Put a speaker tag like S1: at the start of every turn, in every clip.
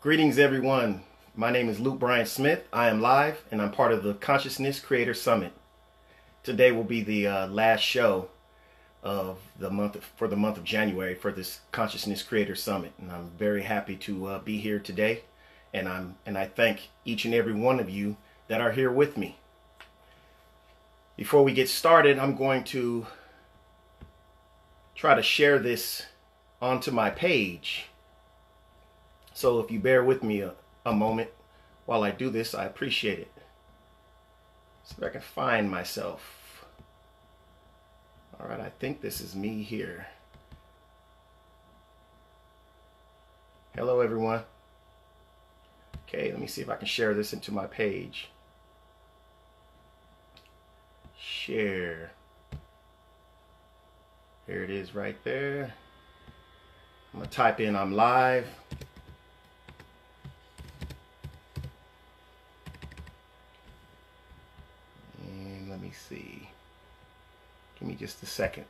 S1: Greetings everyone, my name is Loot Bryon Smith. I am live and I'm part of the Consciousness Creator Summit. Today will be the last show of the month for the month of January for this Consciousness Creator Summit, and I'm very happy to be here today, and I thank each and every one of you that are here with me. Before we get started, I'm going to try to share this onto my page. So if you bear with me a moment while I do this, I appreciate it. See if I can find myself. All right, I think this is me here. Hello, everyone. Okay, let me see if I can share this into my page. Share. Here it is right there. I'm going to type in I'm live. Let me see. Give me just a second.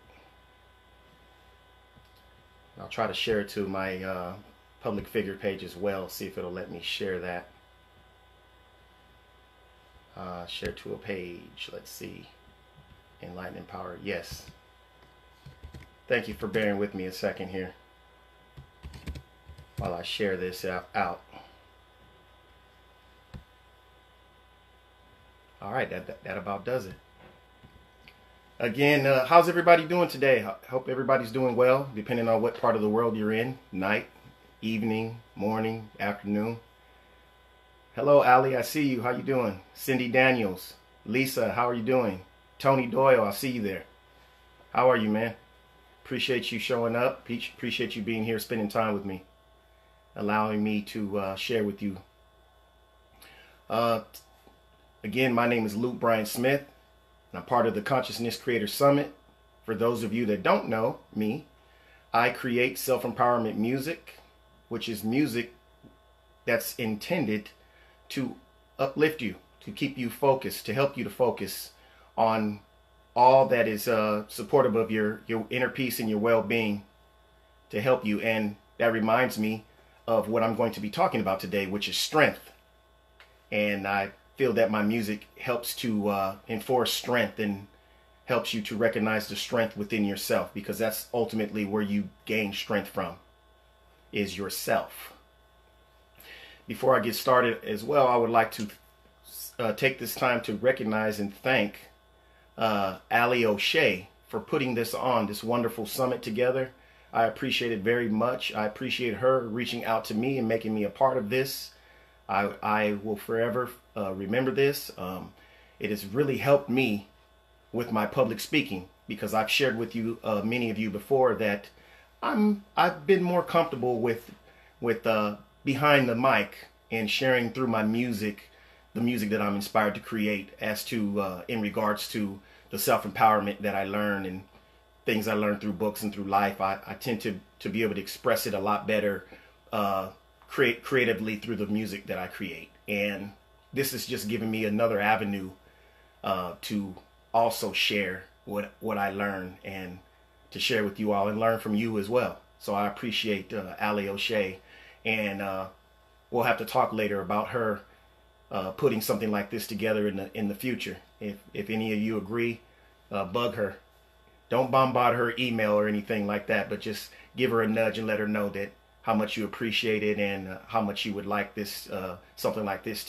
S1: I'll try to share it to my public figure page as well. See if it'll let me share that. Share to a page. Let's see. Enlighten Power. Yes. Thank you for bearing with me a second here while I share this out. All right, that about does it. Again, how's everybody doing today? I hope everybody's doing well, depending on what part of the world you're in. Night, evening, morning, afternoon. Hello, Ali, I see you. How you doing? Cindy Daniels. Lisa, how are you doing? Tony Doyle, I see you there. How are you, man? Appreciate you showing up. Appreciate you being here, spending time with me, allowing me to share with you. Again, my name is Loot Bryon Smith, and I'm part of the Consciousness Creator Summit. For those of you that don't know me, I create self-empowerment music, which is music that's intended to uplift you, to keep you focused, to help you to focus on all that is supportive of your inner peace and your well-being, to help you. And that reminds me of what I'm going to be talking about today, which is strength. And I feel that my music helps to enforce strength and helps you to recognize the strength within yourself, because that's ultimately where you gain strength from, is yourself. Before I get started as well, I would like to take this time to recognize and thank Ali O'Shea for putting this wonderful summit together. I appreciate it very much. I appreciate her reaching out to me and making me a part of this. I will forever remember this. It has really helped me with my public speaking, because I've shared with you, many of you before, that I've been more comfortable with behind the mic and sharing through my music, the music that I'm inspired to create, as to in regards to the self-empowerment that I learn and things I learned through books and through life. I tend to be able to express it a lot better creatively through the music that I create. And this is just giving me another avenue to also share what I learn, and to share with you all and learn from you as well. So I appreciate Ali O'Shea, and we'll have to talk later about her putting something like this together in the future. If any of you agree, bug her. Don't bombard her email or anything like that, but just give her a nudge and let her know that how much you appreciate it, and how much you would like this something like this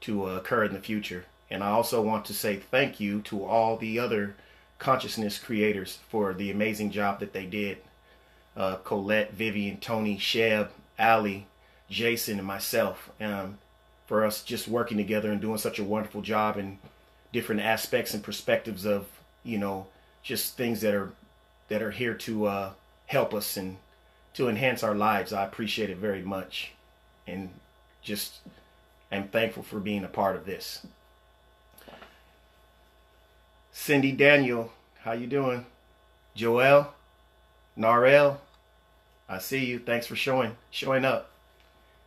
S1: to occur in the future. And I also want to say thank you to all the other consciousness creators for the amazing job that they did. Colette, Vivian, Tony, Sheb, Ali, Jason, and myself, for us just working together and doing such a wonderful job in different aspects and perspectives of, just things that are here to help us and to enhance our lives. I appreciate it very much, and just I'm thankful for being a part of this. Cindy Daniel, how you doing? Joelle, Narelle, I see you. Thanks for showing up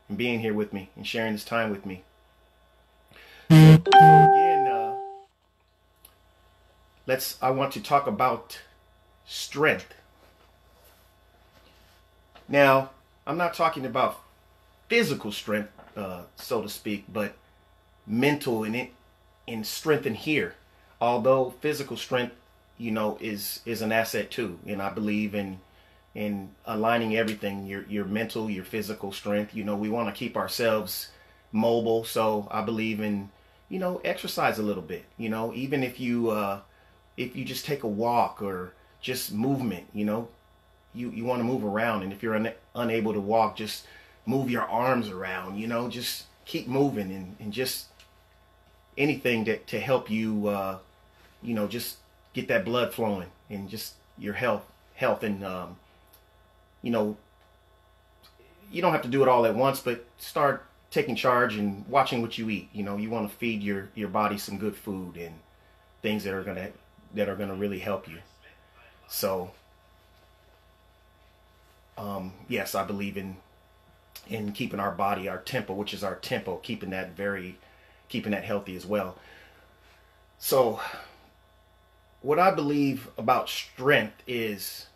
S1: and being here with me and sharing this time with me. So again, I want to talk about strength. Now, I'm not talking about physical strength, so to speak, but mental and strength in here. Although physical strength, is an asset too, and I believe in aligning everything, your mental, your physical strength. We want to keep ourselves mobile, so I believe in exercise a little bit. Even if you just take a walk or just movement. You want to move around, and if you're unable to walk, just move your arms around. Just keep moving, and just anything to help you just get that blood flowing, and just your health and you don't have to do it all at once, but start taking charge and watching what you eat. You want to feed your body some good food and things that are gonna really help you. So yes, I believe in keeping our body, our tempo, which is our tempo, keeping that healthy as well. So what I believe about strength is,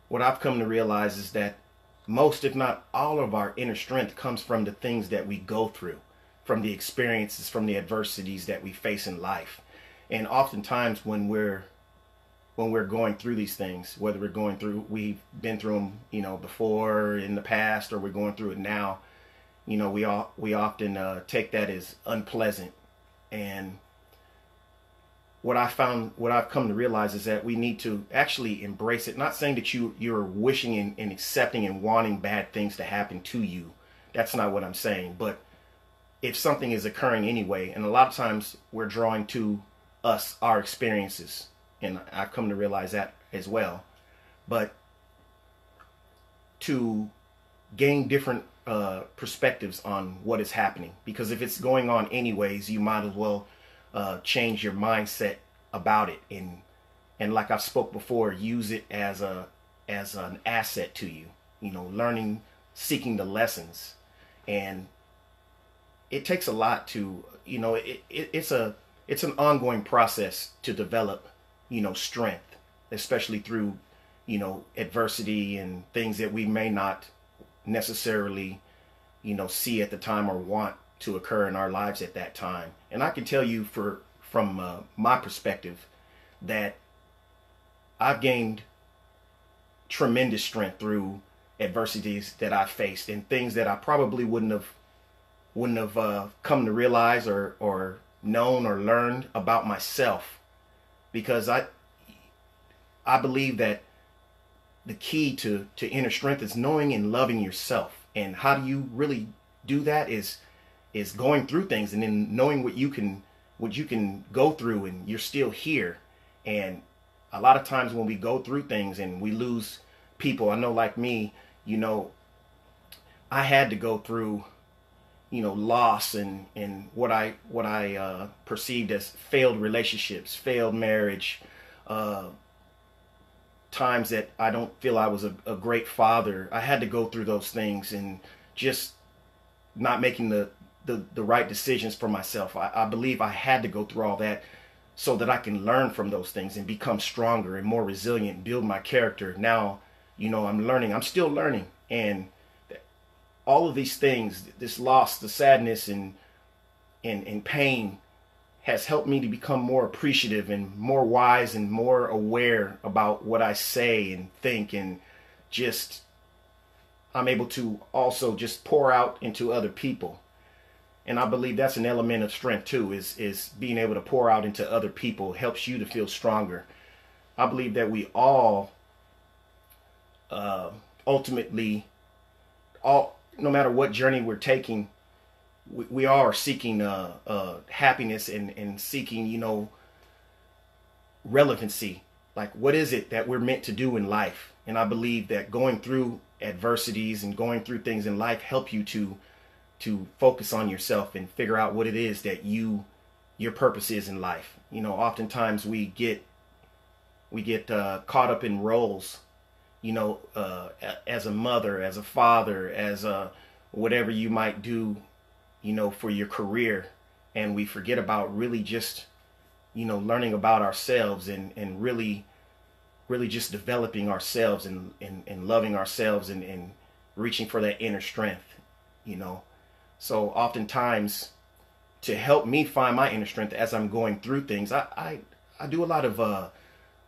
S1: what I've come to realize is that most, if not all, of our inner strength comes from the things that we go through, from the experiences, from the adversities that we face in life. And oftentimes when we're going through these things, whether we've been through them, before in the past, or we're going through it now, we often take that as unpleasant. And what I've come to realize is that we need to actually embrace it. Not saying that you're wishing and accepting and wanting bad things to happen to you. That's not what I'm saying. But if something is occurring anyway, and a lot of times we're drawing to us our experiences, and I've come to realize that as well. But to gain different perspectives on what is happening, because if it's going on anyways, you might as well change your mindset about it, and like I've spoke before, use it as an asset to you. Learning, seeking the lessons, and it takes a lot to it's an ongoing process to develop strength, especially through adversity and things that we may not necessarily see at the time or want to occur in our lives at that time. And I can tell you from my perspective that I've gained tremendous strength through adversities that I faced, and things that I probably wouldn't have come to realize or known or learned about myself, because I believe that the key to inner strength is knowing and loving yourself. And how do you really do that is going through things, and then knowing what you can go through, and you're still here. And a lot of times when we go through things and we lose people, I know, like me, I had to go through loss and what I perceived as failed relationships, failed marriage, times that I don't feel I was a great father. I had to go through those things, and just not making the right decisions for myself. I believe I had to go through all that so that I can learn from those things and become stronger and more resilient, build my character. Now, I'm learning. I'm still learning. And all of these things, this loss, the sadness and pain, has helped me to become more appreciative and more wise and more aware about what I say and think, and just I'm able to also just pour out into other people. And I believe that's an element of strength too, is being able to pour out into other people helps you to feel stronger. I believe that we all ultimately, no matter what journey we're taking, we all are seeking happiness and seeking relevancy. Like, what is it that we're meant to do in life? And I believe that going through adversities and going through things in life help you to focus on yourself and figure out what it is that your purpose is in life. Oftentimes we get caught up in roles, as a mother, as a father, as a whatever you might do, for your career, and we forget about really just learning about ourselves and really just developing ourselves and loving ourselves and reaching for that inner strength. you know. So oftentimes, to help me find my inner strength as I'm going through things, I do a lot of a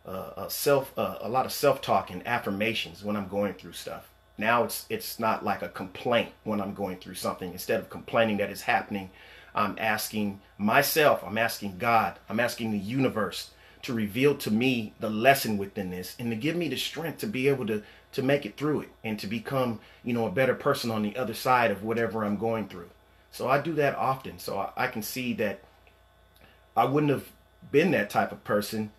S1: lot of self-talk and affirmations when I'm going through stuff. Now it's not like a complaint when I'm going through something. Instead of complaining that it's happening, I'm asking myself, I'm asking God, I'm asking the universe to reveal to me the lesson within this and to give me the strength to be able to make it through it and to become, a better person on the other side of whatever I'm going through. So I do that often. So I can see that I wouldn't have been that type of person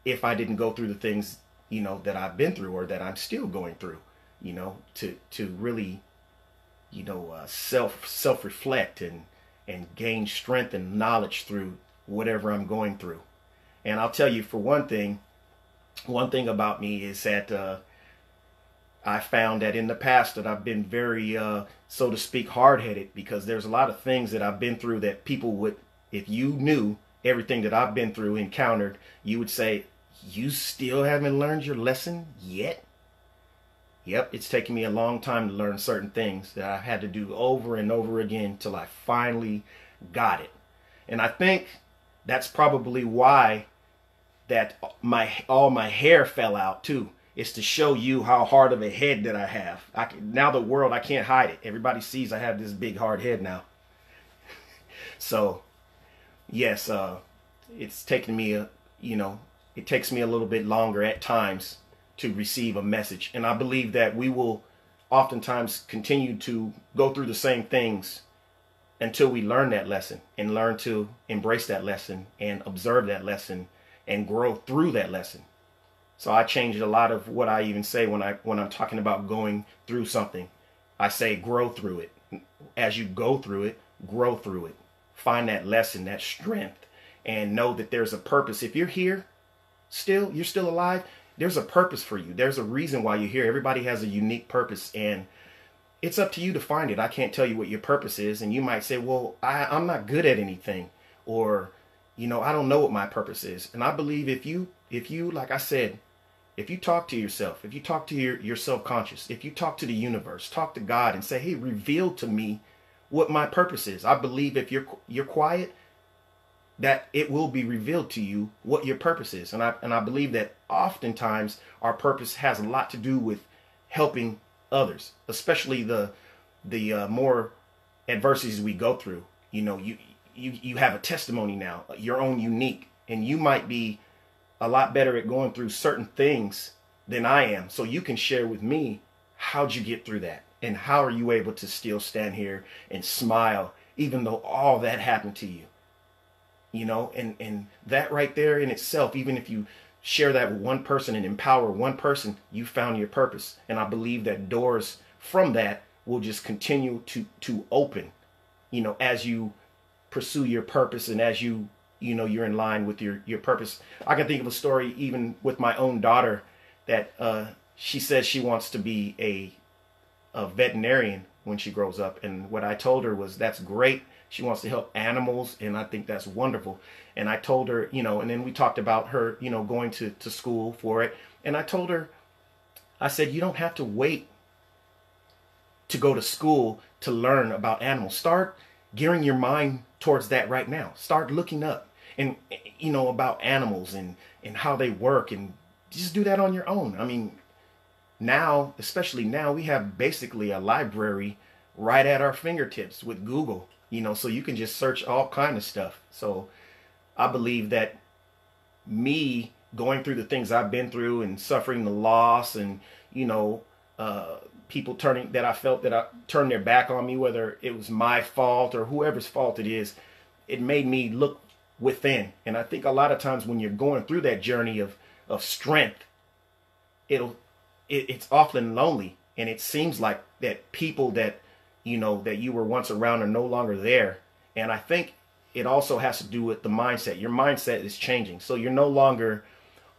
S1: if I didn't go through the things, that I've been through or that I'm still going through, to really, self reflect and gain strength and knowledge through whatever I'm going through. And I'll tell you, for one thing about me is that I found that in the past that I've been very, so to speak, hard-headed, because there's a lot of things that I've been through that people would, if you knew everything that I've been through, encountered, you would say, you still haven't learned your lesson yet? Yep, it's taken me a long time to learn certain things that I had to do over and over again till I finally got it. And I think that's probably why that all my hair fell out too. It's to show you how hard of a head that I have. Now the world, I can't hide it. Everybody sees I have this big hard head now. So, yes, it's taken me it takes me a little bit longer at times to receive a message. And I believe that we will oftentimes continue to go through the same things until we learn that lesson and learn to embrace that lesson and observe that lesson and grow through that lesson. So I changed a lot of what I even say when I'm talking about going through something. I say grow through it. As you go through it, grow through it. Find that lesson, that strength, and know that there's a purpose. If you're here, you're still alive, there's a purpose for you. There's a reason why you're here. Everybody has a unique purpose, and it's up to you to find it. I can't tell you what your purpose is, and you might say, well, I'm not good at anything, or, I don't know what my purpose is. And I believe if you, like I said, if you talk to yourself, if you talk to your self-conscious, if you talk to the universe, talk to God and say, hey, reveal to me what my purpose is. I believe if you're quiet, that it will be revealed to you what your purpose is. And I believe that oftentimes our purpose has a lot to do with helping others, especially the more adversities we go through. You have a testimony now, your own unique, and you might be a lot better at going through certain things than I am. So you can share with me, how'd you get through that? And how are you able to still stand here and smile, even though all that happened to you? And that right there in itself, even if you share that with one person and empower one person, you found your purpose. And I believe that doors from that will just continue to open, as you pursue your purpose and as you're in line with your purpose. I can think of a story even with my own daughter that she says she wants to be a veterinarian when she grows up. And what I told her was, that's great. She wants to help animals, and I think that's wonderful. And I told her, and then we talked about her, going to school for it. And I told her, I said, you don't have to wait to go to school to learn about animals. Start gearing your mind towards that right now. Start looking up and, about animals and how they work, and just do that on your own. I mean, now, especially now, we have basically a library right at our fingertips with Google. So you can just search all kind of stuff. So I believe that me going through the things I've been through and suffering the loss and, people I felt that turned their back on me, whether it was my fault or whoever's fault it is, it made me look within. And I think a lot of times when you're going through that journey of strength, it's often lonely. And it seems like that people that that you were once around are no longer there. And I think it also has to do with the mindset. Your mindset is changing. So you're no longer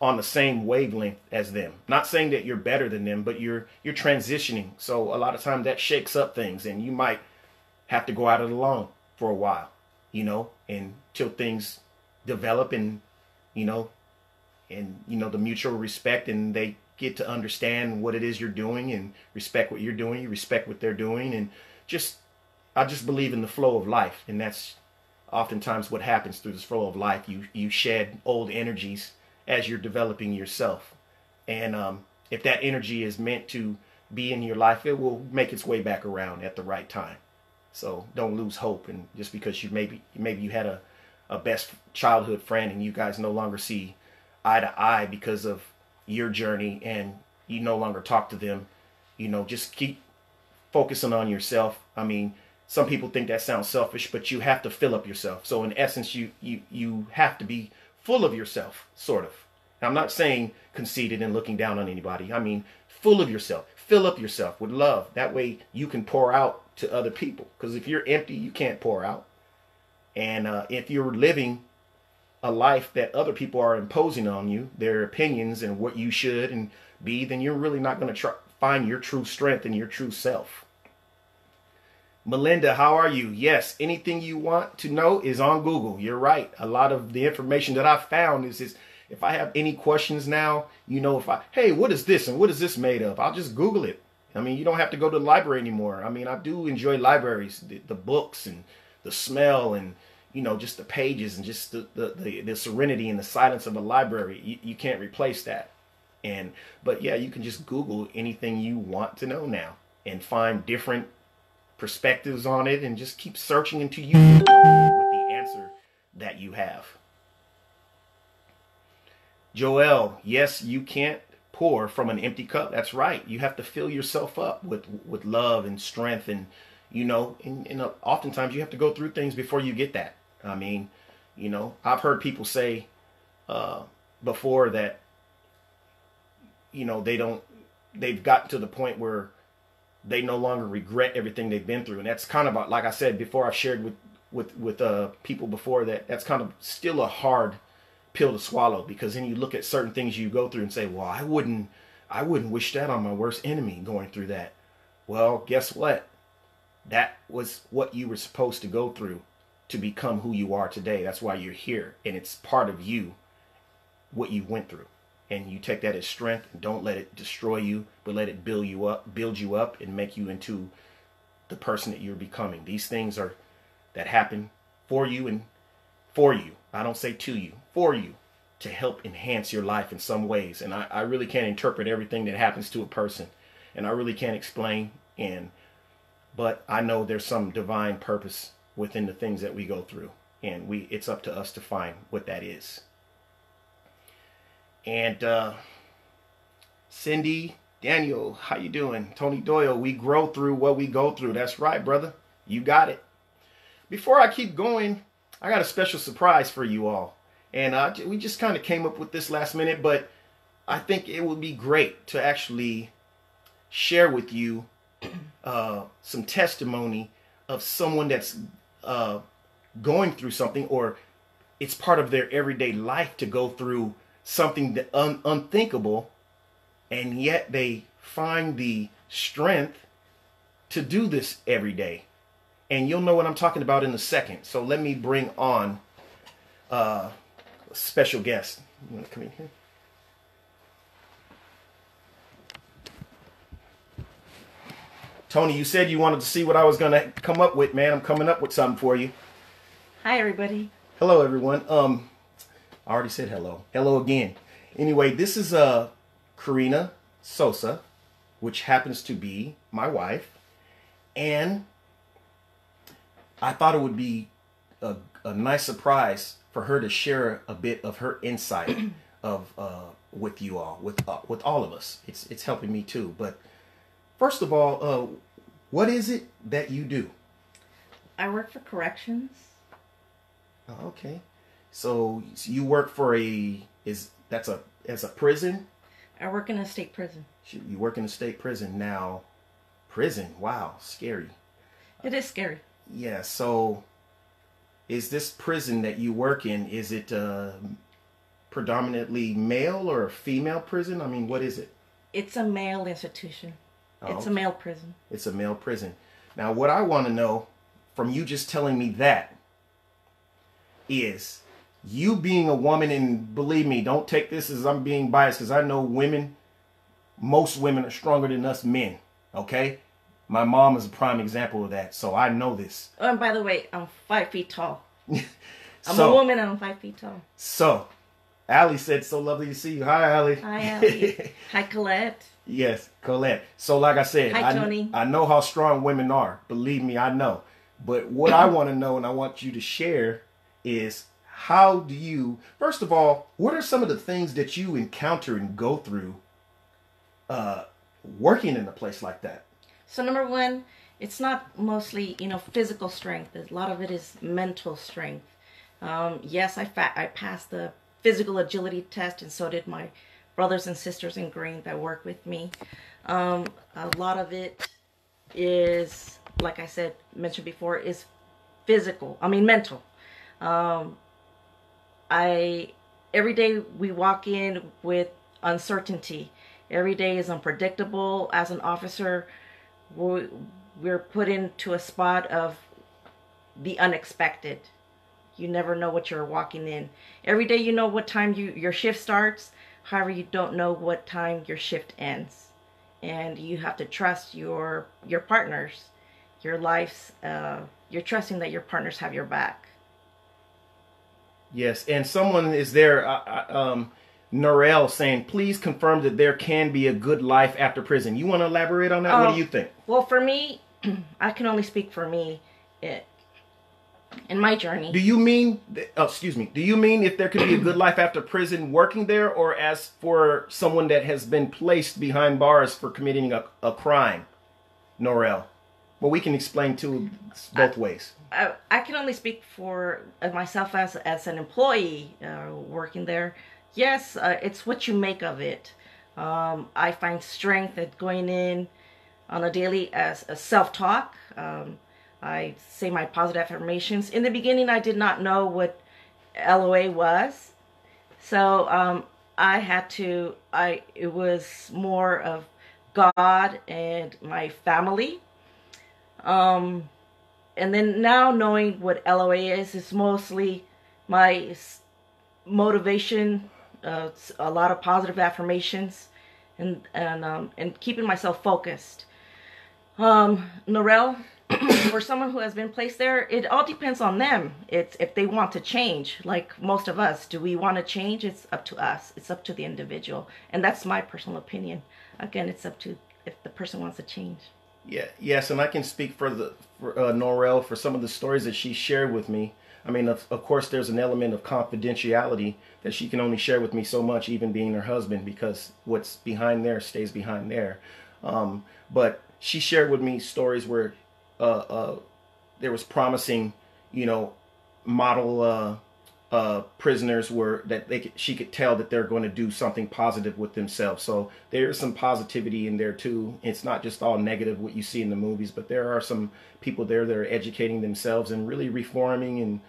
S1: on the same wavelength as them. Not saying that you're better than them, but you're transitioning. So a lot of times that shakes up things, and you might have to go out it alone for a while, until things develop and, the mutual respect, and they get to understand what it is you're doing and respect what you're doing. You respect what they're doing, and just I just believe in the flow of life, and that's oftentimes what happens through this flow of life. You shed old energies as you're developing yourself, and if that energy is meant to be in your life, it will make its way back around at the right time. So don't lose hope. And just because you maybe you had a best childhood friend and you guys no longer see eye to eye because of your journey and you no longer talk to them, just keep focusing on yourself. I mean, some people think that sounds selfish, but you have to fill up yourself. So in essence, you have to be full of yourself, sort of. Now, I'm not saying conceited and looking down on anybody. I mean, full of yourself. Fill up yourself with love. That way you can pour out to other people. Because if you're empty, you can't pour out. And if you're living a life that other people are imposing on you, their opinions and what you should and be, then you're really not going to find your true strength and your true self. Melinda, how are you? Yes, anything you want to know is on Google. You're right. A lot of the information that I found is if I have any questions now, hey, what is this and what is this made of? I'll just Google it. I mean, you don't have to go to the library anymore. I mean, I do enjoy libraries, the books and the smell and, just the pages and just the serenity and the silence of a library. You can't replace that. But yeah, you can just Google anything you want to know now and find different perspectives on it and just keep searching until you come with the answer that you have. Joel, yes, you can't pour from an empty cup. That's right. You have to fill yourself up with love and strength and, and oftentimes you have to go through things before you get that. I mean, I've heard people say before that, they've gotten to the point where they no longer regret everything they've been through. And that's kind of, like I said before, I've shared with people before that's kind of still a hard pill to swallow, because then you look at certain things you go through and say, well, I wouldn't wish that on my worst enemy, going through that. Well, guess what? That was what you were supposed to go through to become who you are today. That's why you're here. And it's part of you, what you went through. And you take that as strength and don't let it destroy you, but let it build you up and make you into the person that you're becoming. These things that happen for you and for you. I don't say to you, for you, to help enhance your life in some ways. And I really can't interpret everything that happens to a person. And I really can't explain. But I know there's some divine purpose within the things that we go through. And it's up to us to find what that is. And Cindy, Daniel, how you doing? Tony Doyle, we grow through what we go through. That's right, brother. You got it. Before I keep going, I got a special surprise for you all. And we just kind of came up with this last minute, but I think it would be great to actually share with you some testimony of someone that's going through something, or it's part of their everyday life to go through something that unthinkable, and yet they find the strength to do this every day. And you'll know what I'm talking about in a second. So let me bring on a special guest. You want to come in here? Tony, you said you wanted to see what I was going to come up with, man. I'm coming up with something for you.
S2: Hi, everybody.
S1: Hello, everyone. I already said hello. Hello again. Anyway, this is Karina Sosa, which happens to be my wife. And I thought it would be a nice surprise for her to share a bit of her insight with you all, with all of us. It's helping me too. But first of all, what is it that you do?
S2: I work for corrections.
S1: Oh, okay. So you work for as a prison?
S2: I work in a state prison.
S1: You work in a state prison. Now, prison, wow, scary.
S2: It is scary.
S1: Yeah, so is this prison that you work in, is it predominantly male or a female prison? I mean, what is it?
S2: It's a male institution.
S1: Oh,
S2: it's a male prison.
S1: It's a male prison. Now, what I want to know from you just telling me that is, you being a woman, and believe me, don't take this as I'm being biased, because I know most women are stronger than us men, okay? My mom is a prime example of that, so I know this.
S2: Oh, and by the way, I'm 5 feet tall. I'm
S1: So-
S2: a woman and I'm 5 feet tall.
S1: So, Allie said, so lovely to see you. Hi, Allie.
S2: Hi, Allie. Hi, Colette.
S1: Yes, Colette. So like I said,
S2: Hi, Tony.
S1: I know how strong women are. Believe me, I know. But what I want to know and I want you to share is how do you, first of all, what are some of the things that you encounter and go through working in a place like that?
S2: So number one, it's not mostly, physical strength. A lot of it is mental strength. Yes, I passed the physical agility test, and so did my brothers and sisters in green that work with me. A lot of it is, like I mentioned before, is mental. Every day we walk in with uncertainty. Every day is unpredictable. As an officer, we're put into a spot of the unexpected. You never know what you're walking in. Every day you know what time your shift starts. However, you don't know what time your shift ends. And you have to trust your partners, your lives. You're trusting that your partners have your back.
S1: Yes, and someone is there, Norel, saying, please confirm that there can be a good life after prison. You want to elaborate on that? What do you think?
S2: Well, for me, I can only speak for me. In my journey.
S1: Do you mean, do you mean if there could be a good life after prison working there, or as for someone that has been placed behind bars for committing a crime, Norel? Well, we can explain too both ways.
S2: I can only speak for myself as an employee working there. Yes, it's what you make of it. I find strength at going in on a daily as a self-talk. I say my positive affirmations. In the beginning, I did not know what LOA was. So it was more of God and my family. And then now knowing what LOA is mostly my motivation, a lot of positive affirmations, and keeping myself focused. Norel, for someone who has been placed there, it all depends on them. It's if they want to change, like most of us. Do we want to change? It's up to us. It's up to the individual. And that's my personal opinion. Again, it's up to if the person wants to change.
S1: Yeah, yes, and I can speak for Norel for some of the stories that she shared with me. I mean, of course, there's an element of confidentiality that she can only share with me so much, even being her husband, because what's behind there stays behind there. But she shared with me stories where there was promising, model prisoners she could tell that they're going to do something positive with themselves. So there's some positivity in there too. It's not just all negative what you see in the movies, but there are some people there that are educating themselves and really reforming and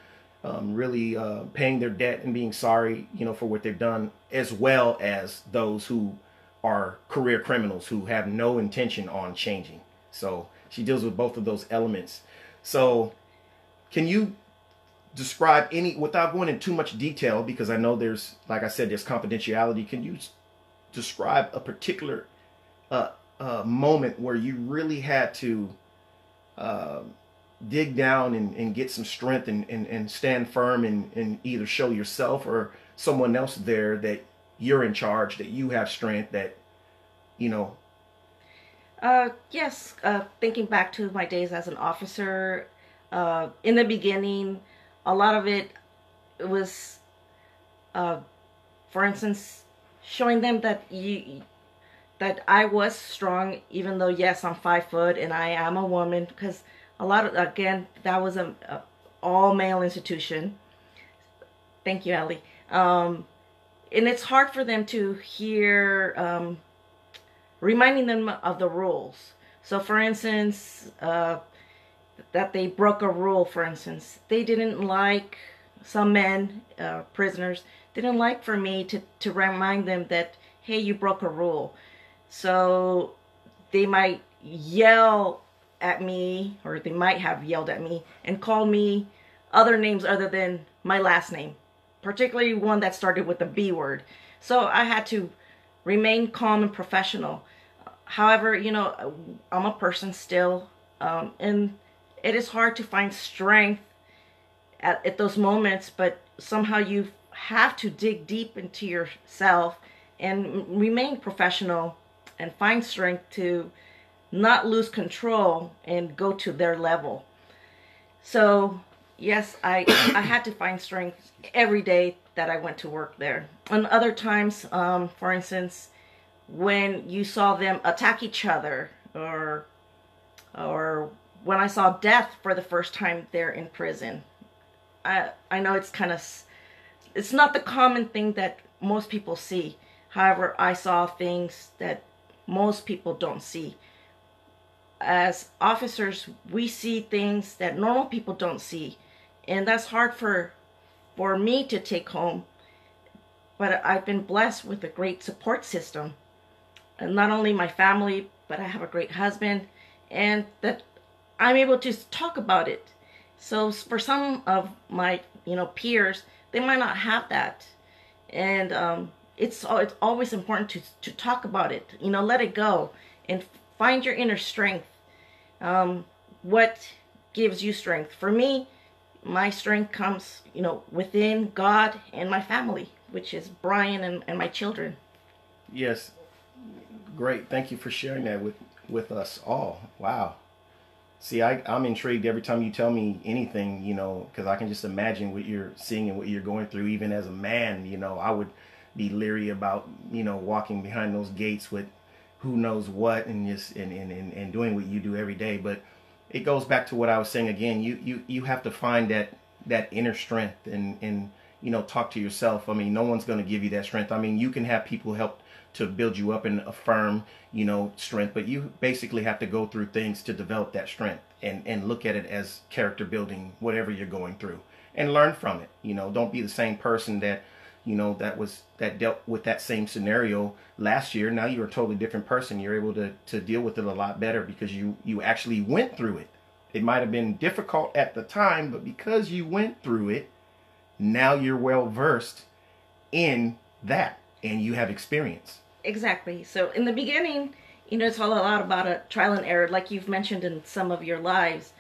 S1: really paying their debt and being sorry, for what they've done, as well as those who are career criminals who have no intention on changing. So she deals with both of those elements. So can you describe without going into too much detail, because I know there's, like I said, there's confidentiality. Can you describe a particular moment where you really had to dig down and get some strength and stand firm and either show yourself or someone else there that you're in charge, that you have strength, that,
S2: Yes, thinking back to my days as an officer, in the beginning, a lot of it was, for instance, showing them that I was strong, even though, yes, I'm 5 foot and I am a woman, because that was a all male institution. Thank you, Ellie. And it's hard for them to hear, reminding them of the rules. So, for instance, that they broke a rule, for instance. They didn't like, some men, prisoners, didn't like for me to remind them that, hey, you broke a rule. So they might yell at me, or they might have yelled at me, and called me other names other than my last name, particularly one that started with the B word. So I had to remain calm and professional. However, I'm a person still, and it is hard to find strength at those moments, but somehow you have to dig deep into yourself and remain professional and find strength to not lose control and go to their level. So, yes, I had to find strength every day that I went to work there. And other times, for instance, when you saw them attack each other, or when I saw death for the first time there in prison. I know it's not the common thing that most people see. However, I saw things that most people don't see. As officers, we see things that normal people don't see, and that's hard for me to take home. But I've been blessed with a great support system, and not only my family, but I have a great husband, and that I'm able to talk about it. So for some of my peers, they might not have that, and it's always important to talk about it. Let it go and find your inner strength. What gives you strength? For me, my strength comes within God and my family, which is Brian and my children.
S1: Yes, great. Thank you for sharing that with us all. Wow. See, I'm intrigued every time you tell me anything, because I can just imagine what you're seeing and what you're going through. Even as a man, I would be leery about, walking behind those gates with who knows what, and just and doing what you do every day. But it goes back to what I was saying again. You have to find that inner strength and talk to yourself. I mean, no one's going to give you that strength. I mean, you can have people help to build you up and affirm, strength, but you basically have to go through things to develop that strength and look at it as character building, whatever you're going through, and learn from it. Don't be the same person that that dealt with that same scenario last year. Now you're a totally different person. You're able to deal with it a lot better because you actually went through it. It might have been difficult at the time, but because you went through it, now you're well versed in that and you have experience.
S2: Exactly. So in the beginning, it's all a lot about a trial and error, like you've mentioned in some of your lives.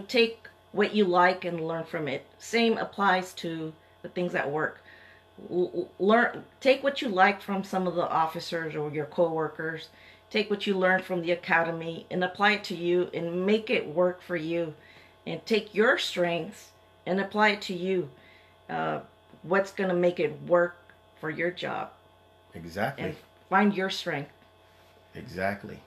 S2: Take what you like and learn from it. Same applies to the things at work. Take what you like from some of the officers or your co-workers. Take what you learned from the academy and apply it to you and make it work for you. And take your strengths and apply it to you. What's going to make it work for your job?
S1: Exactly.
S2: And find your strength.
S1: Exactly.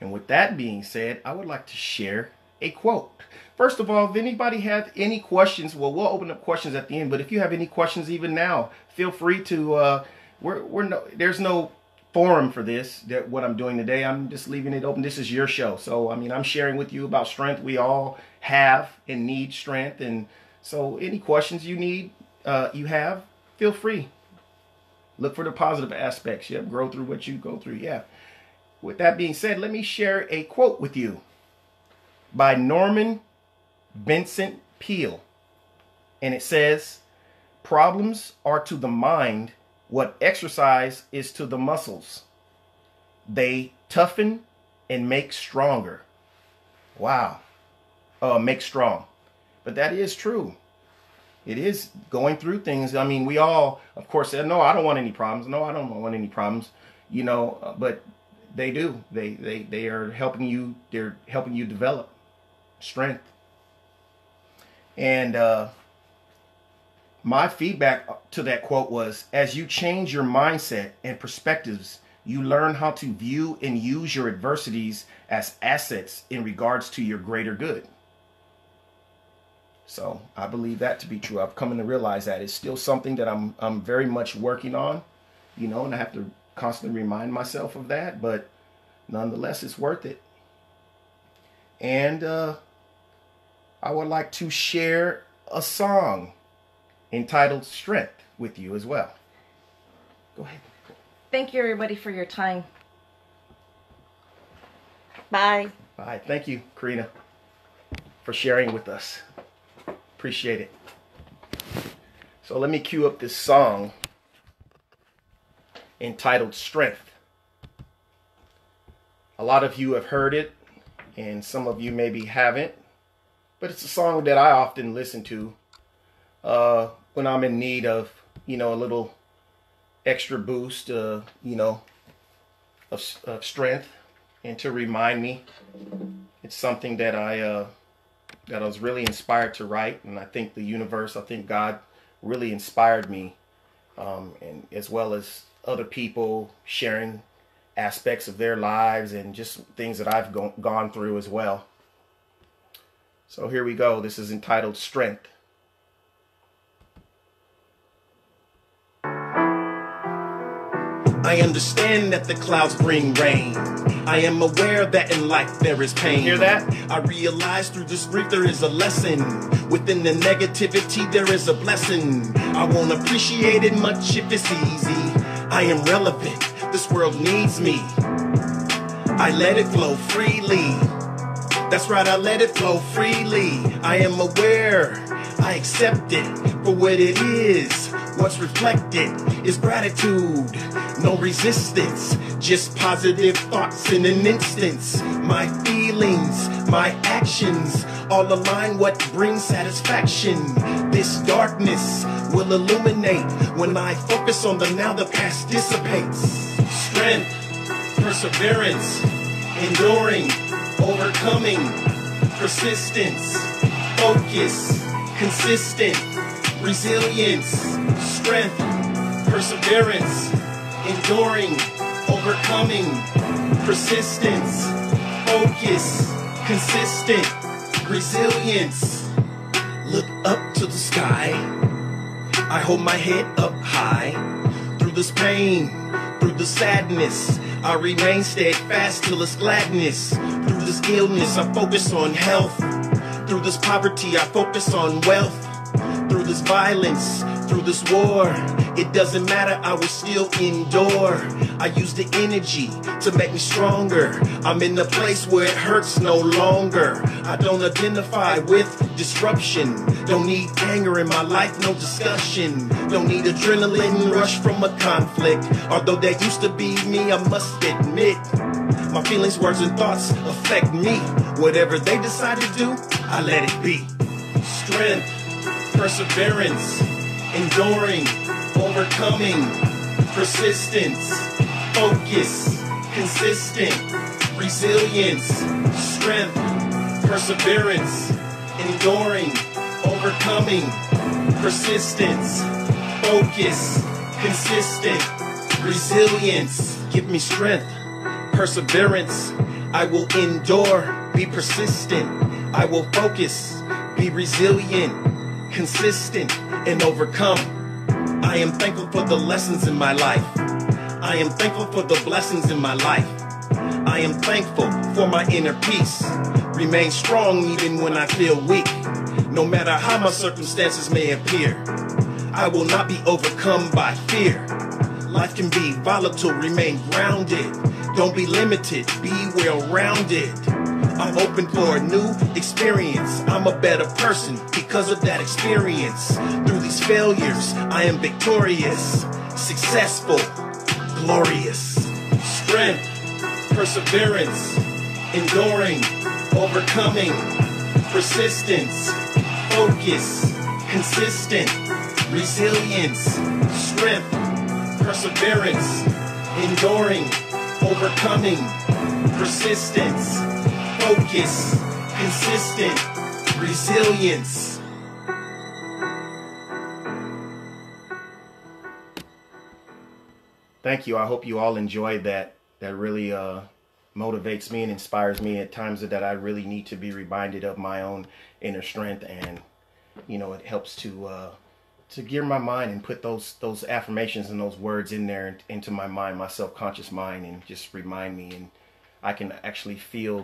S1: And with that being said, I would like to share a quote. First of all, if anybody has any questions, well, we'll open up questions at the end. But if you have any questions even now, feel free to. There's no forum for this. That what I'm doing today, I'm just leaving it open. This is your show, so I mean, I'm sharing with you about strength. We all have and need strength, and so any questions you need, feel free. Look for the positive aspects. Yep, grow through what you go through. Yeah. With that being said, let me share a quote with you by Norman Vincent Peale. And it says, "Problems are to the mind what exercise is to the muscles. They toughen and make stronger." Wow. Make strong. But that is true. It is going through things. I mean, we all, of course, said, "No, I don't want any problems. No, I don't want any problems." But they do. They are helping you. They're helping you develop strength. And my feedback to that quote was, as you change your mindset and perspectives, you learn how to view and use your adversities as assets in regards to your greater good. So I believe that to be true. I've come to realize that it's still something that I'm very much working on, and I have to constantly remind myself of that, but nonetheless, it's worth it. And I would like to share a song entitled "Strength" with you as well. Go ahead.
S2: Thank you, everybody, for your time. Bye.
S1: Bye. Thank you, Karina, for sharing with us. Appreciate it. So let me cue up this song entitled "Strength." A lot of you have heard it, and some of you maybe haven't. But it's a song that I often listen to when I'm in need of, a little extra boost, of strength, and to remind me. It's something that I was really inspired to write, and I think God really inspired me, and as well as other people sharing aspects of their lives and just things that I've gone through as well. So here we go. This is entitled Strength. I understand that the clouds bring rain. I am aware that in life there is pain. Hear that? I realize through this grief there is a lesson. Within the negativity there is a blessing. I won't appreciate it much if it's easy. I am relevant. This world needs me. I let it flow freely. That's right, I let it flow freely. I am aware. I accept it for what it is. What's reflected is gratitude. No resistance, just positive thoughts in an instance. My feelings, my actions, all align what brings satisfaction. This darkness will illuminate when I focus on the now, the past dissipates. Strength, perseverance, enduring, overcoming, persistence, focus, consistent, resilience, strength, perseverance, enduring, overcoming, persistence, focus, consistent, resilience. Look up to the sky. I hold my head up high. Through this pain, through the sadness, I remain steadfast till it's gladness. Through this illness, I focus on health. Through this poverty, I focus on wealth. Through this violence, through this war, it doesn't matter, I will still endure. I use the energy to make me stronger. I'm in a place where it hurts no longer. I don't identify with disruption. Don't need anger in my life, no discussion. Don't need adrenaline rush from a conflict. Although that used to be me, I must admit, my feelings, words, and thoughts affect me. Whatever they decide to do, I let it be. Strength, perseverance, enduring, overcoming, persistence, focus, consistent, resilience, strength, perseverance, enduring, overcoming, persistence, focus, consistent, resilience. Give me strength, perseverance. I will endure, be persistent. I will focus, be resilient, consistent, and overcome. I am thankful for the lessons in my life. I am thankful for the blessings in my life. I am thankful for my inner peace. Remain strong even when I feel weak. No matter how my circumstances may appear, I will not be overcome by fear. Life can be volatile, remain grounded. Don't be limited, be well-rounded. I'm open for a new experience. I'm a better person because of that experience. Through these failures, I am victorious, successful, glorious. Strength, perseverance, enduring, overcoming, persistence, focus, consistent, resilience. Strength, perseverance, enduring, overcoming, persistence, focus, consistent, resilience. Thank you. I hope you all enjoyed that. That really motivates me and inspires me at times that I really need to be reminded of my own inner strength, and it helps to gear my mind and put those affirmations and those words in there into my mind, my subconscious mind, and just remind me, and I can actually feel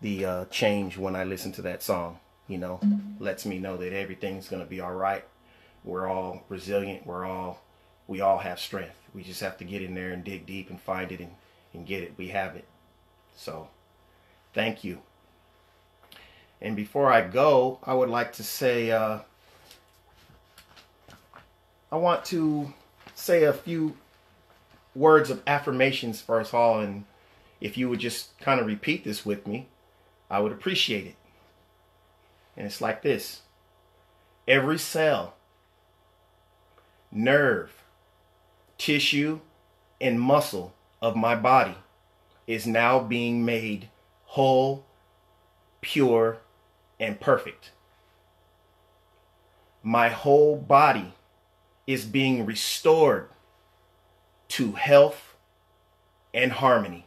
S1: the change when I listen to that song. Lets me know that everything's gonna be all right. We're all resilient. We all have strength. We just have to get in there and dig deep and find it and get it. We have it. So thank you. And before I go, I would like to say I want to say a few words of affirmations first of all, and if you would just kind of repeat this with me, I would appreciate it. And it's like this. Every cell, nerve, tissue, and muscle of my body is now being made whole, pure, and perfect. My whole body is being restored to health and harmony.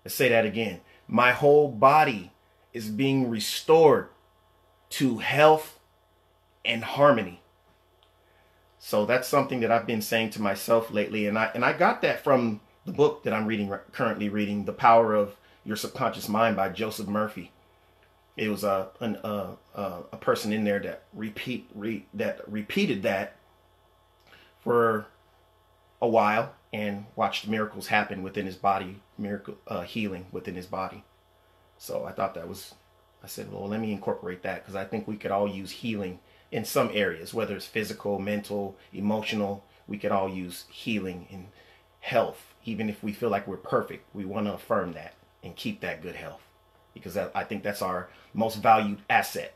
S1: Let's say that again. My whole body is being restored to health and harmony. So that's something that I've been saying to myself lately, and I got that from the book that I'm currently reading, The Power of Your Subconscious Mind by Joseph Murphy. It was a person in there that repeated that for a while and watched miracles happen within his body, healing within his body. So I thought I said, well, let me incorporate that, because I think we could all use healing in some areas, whether it's physical, mental, emotional. We could all use healing and health. Even if we feel like we're perfect, we want to affirm that and keep that good health, because I think that's our most valued asset.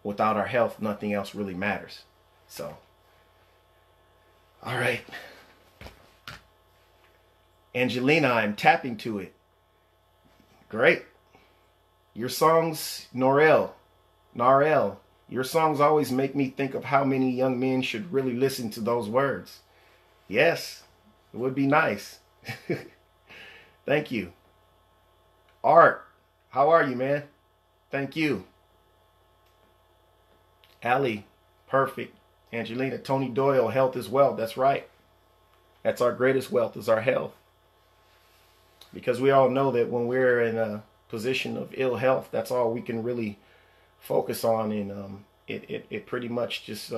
S1: Without our health, nothing else really matters. So, all right. Angelina, I'm tapping to it. Great. Your songs, Narelle, your songs always make me think of how many young men should really listen to those words. Yes, it would be nice. Thank you. Art, how are you, man? Thank you. Allie, perfect. Angelina, Tony Doyle, health is wealth. That's right. That's our greatest wealth, is our health. Because we all know that when we're in a position of ill health, that's all we can really focus on, and it pretty much just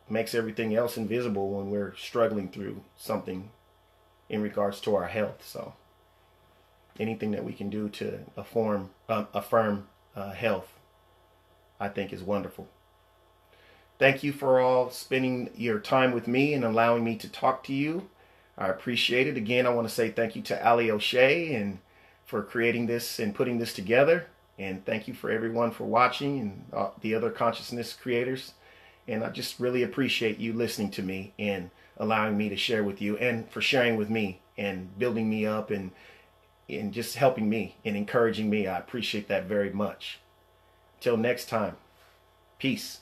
S1: makes everything else invisible when we're struggling through something in regards to our health. So anything that we can do to affirm health, I think, is wonderful. Thank you for all spending your time with me and allowing me to talk to you. I appreciate it. Again, I want to say thank you to Ali O'Shea and for creating this and putting this together. And thank you for everyone for watching, and the other consciousness creators. And I just really appreciate you listening to me and allowing me to share with you, and for sharing with me and building me up and just helping me and encouraging me. I appreciate that very much. Till next time, peace.